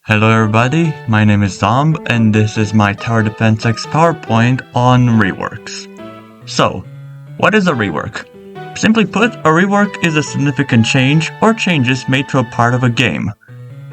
Hello everybody, my name is Zomb, and this is my Tower Defense X PowerPoint on reworks. So, what is a rework? Simply put, a rework is a significant change or changes made to a part of a game.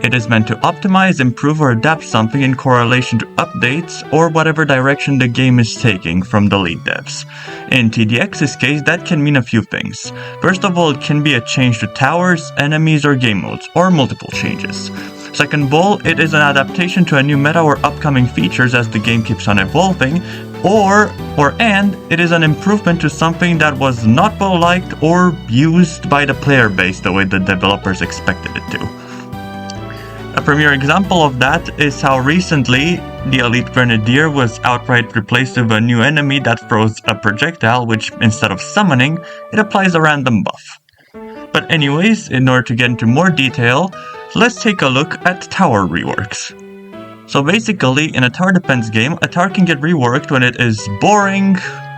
It is meant to optimize, improve, or adapt something in correlation to updates or whatever direction the game is taking from the lead devs. In TDX's case, that can mean a few things. First of all, it can be a change to towers, enemies, or game modes, or multiple changes. Second of all, it is an adaptation to a new meta or upcoming features as the game keeps on evolving, and it is an improvement to something that was not well liked or used by the player base the way the developers expected it to. A premier example of that is how recently the Elite Grenadier was outright replaced with a new enemy that throws a projectile which, instead of summoning, it applies a random buff. But anyways, in order to get into more detail, let's take a look at tower reworks. So basically, in a tower defense game, a tower can get reworked when it is boring,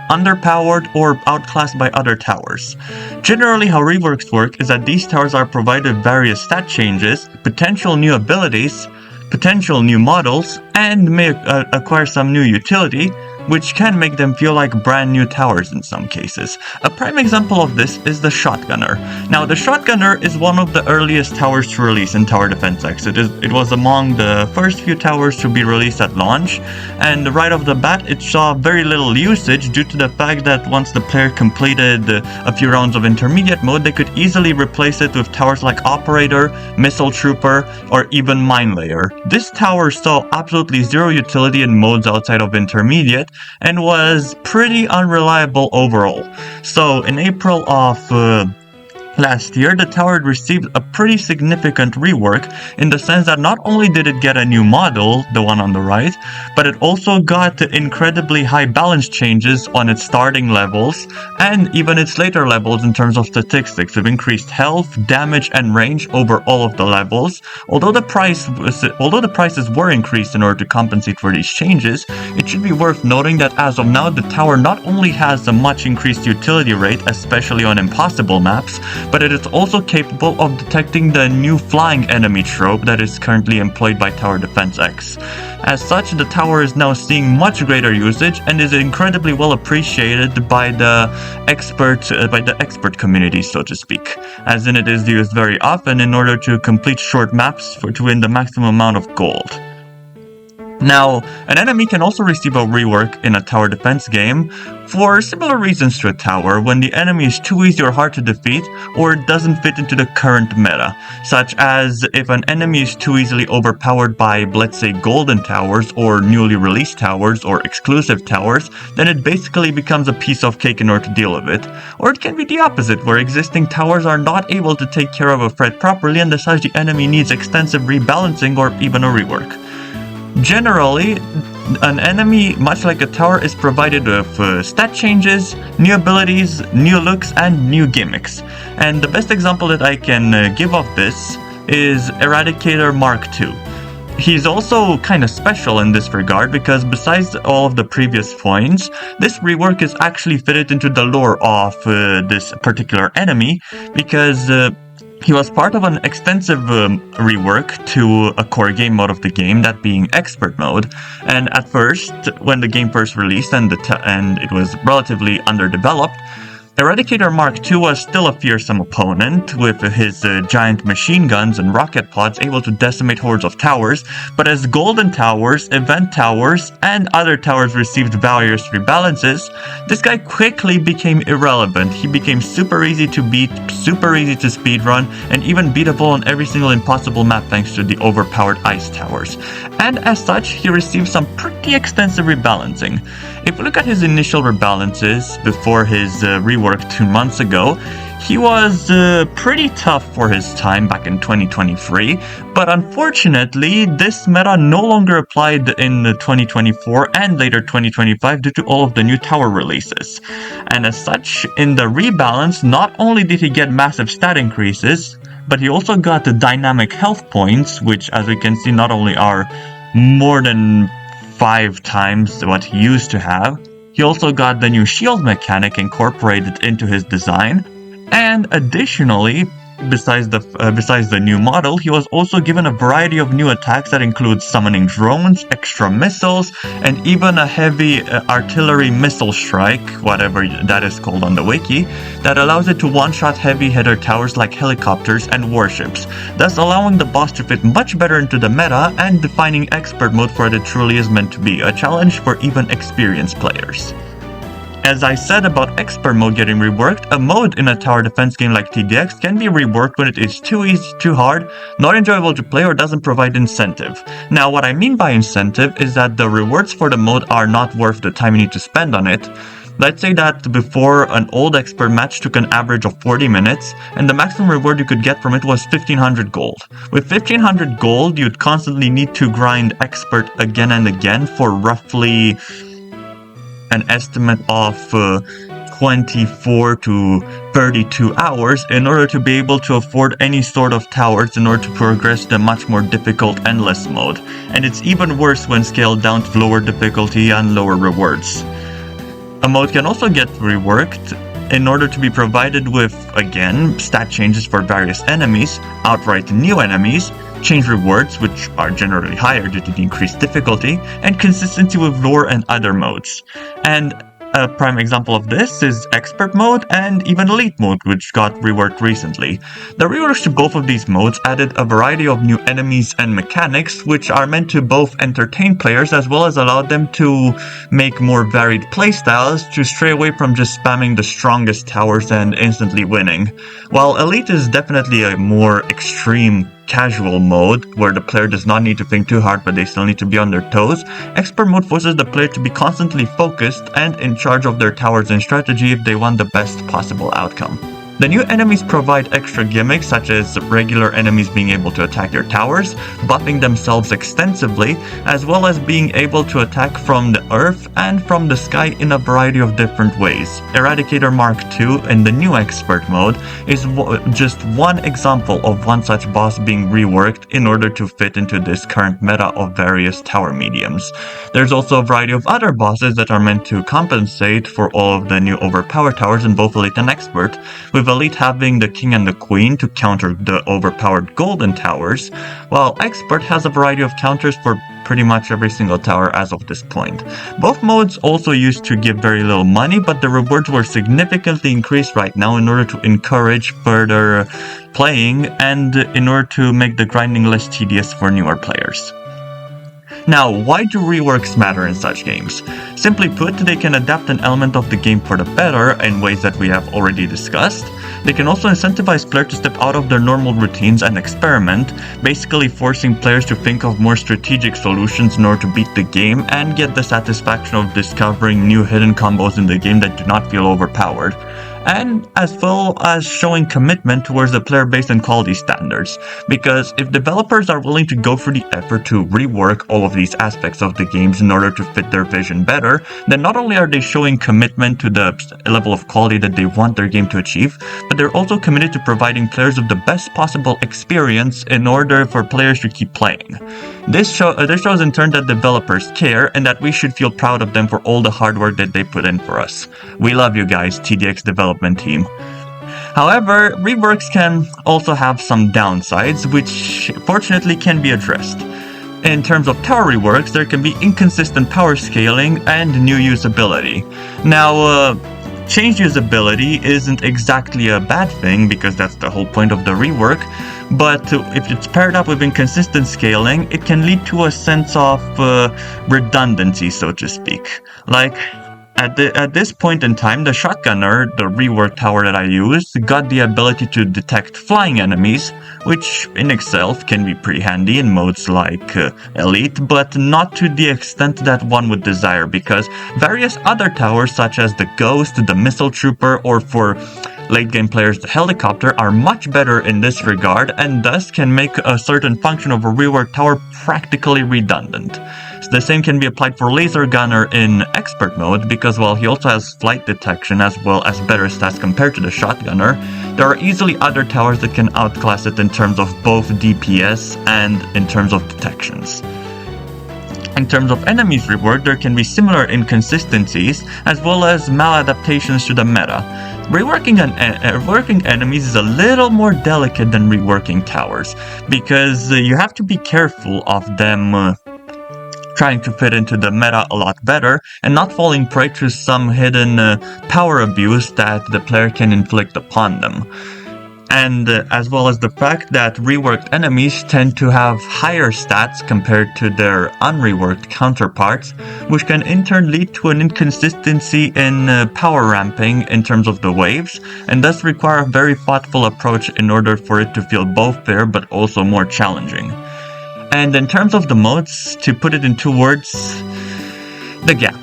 underpowered, or outclassed by other towers. Generally, how reworks work is that these towers are provided various stat changes, potential new abilities, potential new models, and may acquire some new utility, which can make them feel like brand new towers in some cases. A prime example of this is the Shotgunner. Now, the Shotgunner is one of the earliest towers to release in Tower Defense X. It was among the first few towers to be released at launch, and right off the bat it saw very little usage due to the fact that once the player completed a few rounds of intermediate mode, they could easily replace it with towers like Operator, Missile Trooper, or even Mine Layer. This tower saw absolutely zero utility in modes outside of intermediate, and was pretty unreliable overall. So in April of last year, the tower received a pretty significant rework in the sense that not only did it get a new model, the one on the right, but it also got incredibly high balance changes on its starting levels and even its later levels in terms of statistics, with increased health, damage, and range over all of the levels. Although the prices were increased in order to compensate for these changes, it should be worth noting that as of now, the tower not only has a much increased utility rate, especially on impossible maps, but it is also capable of detecting the new flying enemy trope that is currently employed by Tower Defense X. As such, the tower is now seeing much greater usage and is incredibly well appreciated by the expert community, so to speak, as in it is used very often in order to complete short maps to win the maximum amount of gold. Now, an enemy can also receive a rework in a tower defense game for similar reasons to a tower, when the enemy is too easy or hard to defeat, or doesn't fit into the current meta, such as if an enemy is too easily overpowered by, let's say, golden towers, or newly released towers, or exclusive towers, then it basically becomes a piece of cake in order to deal with it. Or it can be the opposite, where existing towers are not able to take care of a threat properly, and as such the enemy needs extensive rebalancing or even a rework. Generally, an enemy, much like a tower, is provided with stat changes, new abilities, new looks, and new gimmicks. And the best example that I can give of this is Eradicator Mark II. He's also kind of special in this regard because besides all of the previous points, this rework is actually fitted into the lore of this particular enemy because he was part of an extensive rework to a core game mode of the game, that being Expert Mode. And at first, when the game first released and it was relatively underdeveloped, Eradicator Mark II was still a fearsome opponent, with his giant machine guns and rocket pods able to decimate hordes of towers, but as golden towers, event towers, and other towers received various rebalances, this guy quickly became irrelevant. He became super easy to beat, super easy to speedrun, and even beatable on every single impossible map thanks to the overpowered ice towers. And as such, he received some pretty extensive rebalancing. If we look at his initial rebalances before his rework 2 months ago, he was pretty tough for his time back in 2023, but unfortunately this meta no longer applied in 2024 and later 2025 due to all of the new tower releases. And as such, in the rebalance, not only did he get massive stat increases, but he also got the dynamic health points, which, as we can see, not only are more than 5 times what he used to have. He also got the new shield mechanic incorporated into his design, and additionally, besides the new model, he was also given a variety of new attacks that include summoning drones, extra missiles, and even a heavy artillery missile strike, whatever that is called on the wiki, that allows it to one-shot heavy hitter towers like helicopters and warships, thus allowing the boss to fit much better into the meta and defining expert mode for what it truly is meant to be, a challenge for even experienced players. As I said about expert mode getting reworked, a mode in a tower defense game like TDX can be reworked when it is too easy, too hard, not enjoyable to play, or doesn't provide incentive. Now, what I mean by incentive is that the rewards for the mode are not worth the time you need to spend on it. Let's say that before, an old expert match took an average of 40 minutes, and the maximum reward you could get from it was 1500 gold. With 1500 gold, you'd constantly need to grind expert again and again for roughly an estimate of 24 to 32 hours in order to be able to afford any sort of towers in order to progress the much more difficult endless mode. And it's even worse when scaled down to lower difficulty and lower rewards. A mode can also get reworked in order to be provided with, again, stat changes for various enemies, outright new enemies, change rewards, which are generally higher due to the increased difficulty, and consistency with lore and other modes. And a prime example of this is Expert mode and even Elite mode, which got reworked recently. The reworks to both of these modes added a variety of new enemies and mechanics, which are meant to both entertain players as well as allow them to make more varied playstyles to stray away from just spamming the strongest towers and instantly winning. While Elite is definitely a more extreme casual mode, where the player does not need to think too hard but they still need to be on their toes, Expert mode forces the player to be constantly focused and in charge of their towers and strategy if they want the best possible outcome. The new enemies provide extra gimmicks, such as regular enemies being able to attack your towers, buffing themselves extensively, as well as being able to attack from the earth and from the sky in a variety of different ways. Eradicator Mark II in the new Expert mode is just one example of one such boss being reworked in order to fit into this current meta of various tower mediums. There's also a variety of other bosses that are meant to compensate for all of the new overpowered towers in both Elite and Expert, with Elite having the King and the Queen to counter the overpowered golden towers, while Expert has a variety of counters for pretty much every single tower as of this point. Both modes also used to give very little money, but the rewards were significantly increased right now in order to encourage further playing and in order to make the grinding less tedious for newer players. Now, why do reworks matter in such games? Simply put, they can adapt an element of the game for the better in ways that we have already discussed. They can also incentivize players to step out of their normal routines and experiment, basically forcing players to think of more strategic solutions in order to beat the game and get the satisfaction of discovering new hidden combos in the game that do not feel overpowered, and as well as showing commitment towards the player base and quality standards. Because if developers are willing to go through the effort to rework all of these aspects of the games in order to fit their vision better, then not only are they showing commitment to the level of quality that they want their game to achieve, but they're also committed to providing players with the best possible experience in order for players to keep playing. This shows in turn that developers care and that we should feel proud of them for all the hard work that they put in for us. We love you guys, TDX development team. However, reworks can also have some downsides, which fortunately can be addressed. In terms of tower reworks, there can be inconsistent power scaling and new usability. Now, change usability isn't exactly a bad thing because that's the whole point of the rework, but if it's paired up with inconsistent scaling, it can lead to a sense of redundancy, so to speak. Like, at this point in time, the shotgunner, the rework tower that I used, got the ability to detect flying enemies, which in itself can be pretty handy in modes like Elite, but not to the extent that one would desire, because various other towers such as the Ghost, the Missile Trooper, or for late game players the Helicopter are much better in this regard, and thus can make a certain function of a rework tower practically redundant. The same can be applied for Laser Gunner in Expert mode, because while he also has flight detection as well as better stats compared to the Shotgunner, there are easily other towers that can outclass it in terms of both DPS and in terms of detections. In terms of enemies rework, there can be similar inconsistencies as well as maladaptations to the meta. Reworking enemies is a little more delicate than reworking towers, because you have to be careful of them trying to fit into the meta a lot better and not falling prey to some hidden power abuse that the player can inflict upon them. And as well as the fact that reworked enemies tend to have higher stats compared to their unreworked counterparts, which can in turn lead to an inconsistency in power ramping in terms of the waves, and thus require a very thoughtful approach in order for it to feel both fair but also more challenging. And in terms of the modes, to put it in 2 words, the gap.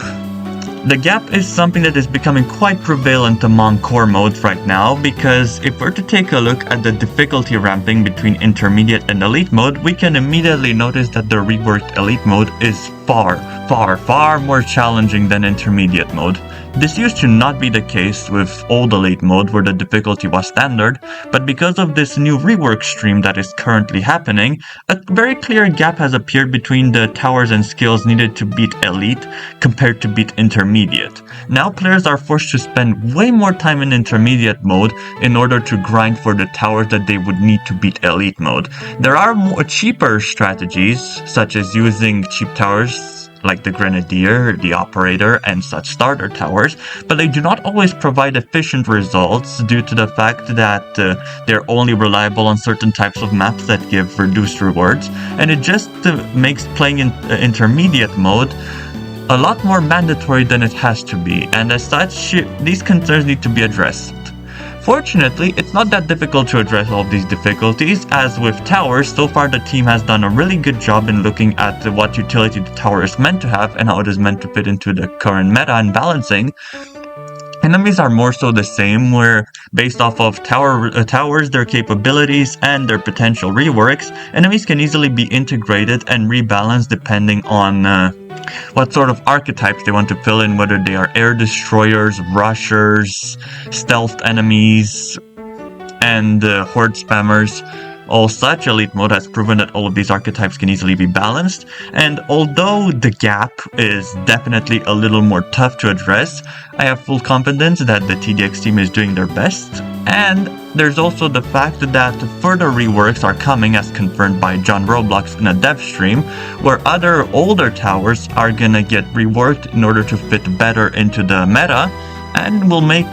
The gap is something that is becoming quite prevalent among core modes right now, because if we're to take a look at the difficulty ramping between intermediate and elite mode, we can immediately notice that the reworked elite mode is far more challenging than intermediate mode. This used to not be the case with old elite mode where the difficulty was standard, but because of this new rework stream that is currently happening, a very clear gap has appeared between the towers and skills needed to beat elite compared to beat intermediate. Now players are forced to spend way more time in intermediate mode in order to grind for the towers that they would need to beat elite mode. There are more cheaper strategies, such as using cheap towers like the Grenadier, the Operator, and such starter towers, but they do not always provide efficient results due to the fact that they're only reliable on certain types of maps that give reduced rewards, and it just makes playing in intermediate mode a lot more mandatory than it has to be, and as such, these concerns need to be addressed. Fortunately, it's not that difficult to address all of these difficulties, as with towers, so far the team has done a really good job in looking at what utility the tower is meant to have and how it is meant to fit into the current meta and balancing. Enemies are more so the same, where based off of towers, their capabilities, and their potential reworks, enemies can easily be integrated and rebalanced depending on what sort of archetypes they want to fill in, whether they are air destroyers, rushers, stealth enemies, and horde spammers. All such, elite mode has proven that all of these archetypes can easily be balanced, and although the gap is definitely a little more tough to address, I have full confidence that the TDX team is doing their best. And there's also the fact that further reworks are coming, as confirmed by John Roblox in a dev stream, where other older towers are gonna get reworked in order to fit better into the meta, and will make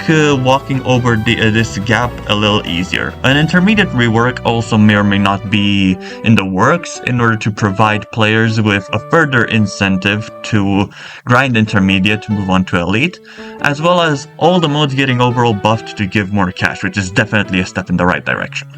walking over this gap a little easier. An intermediate rework also may or may not be in the works in order to provide players with a further incentive to grind intermediate to move on to elite, as well as all the modes getting overall buffed to give more cash, which is definitely a step in the right direction.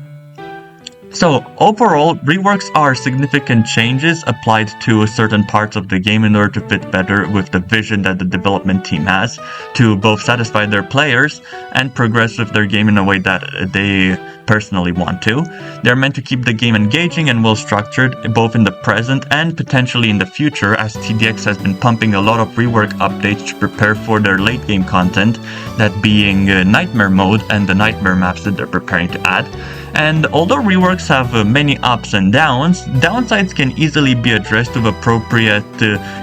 So overall, reworks are significant changes applied to certain parts of the game in order to fit better with the vision that the development team has to both satisfy their players and progress with their game in a way that they personally want to. They're meant to keep the game engaging and well structured, both in the present and potentially in the future, as TDX has been pumping a lot of rework updates to prepare for their late game content, that being Nightmare mode and the Nightmare maps that they're preparing to add. And although reworks have many ups and downs, downsides can easily be addressed with appropriate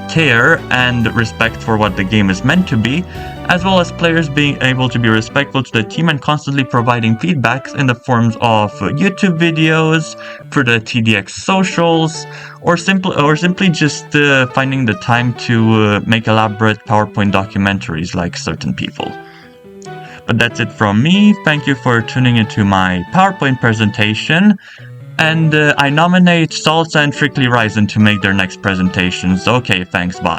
care and respect for what the game is meant to be, as well as players being able to be respectful to the team and constantly providing feedbacks in the forms of YouTube videos, for the TDX socials, or simply just finding the time to make elaborate PowerPoint documentaries like certain people. But that's it from me. Thank you for tuning into my PowerPoint presentation. And I nominate Salsa and Strictly Ryzen to make their next presentations. Okay, thanks, bye.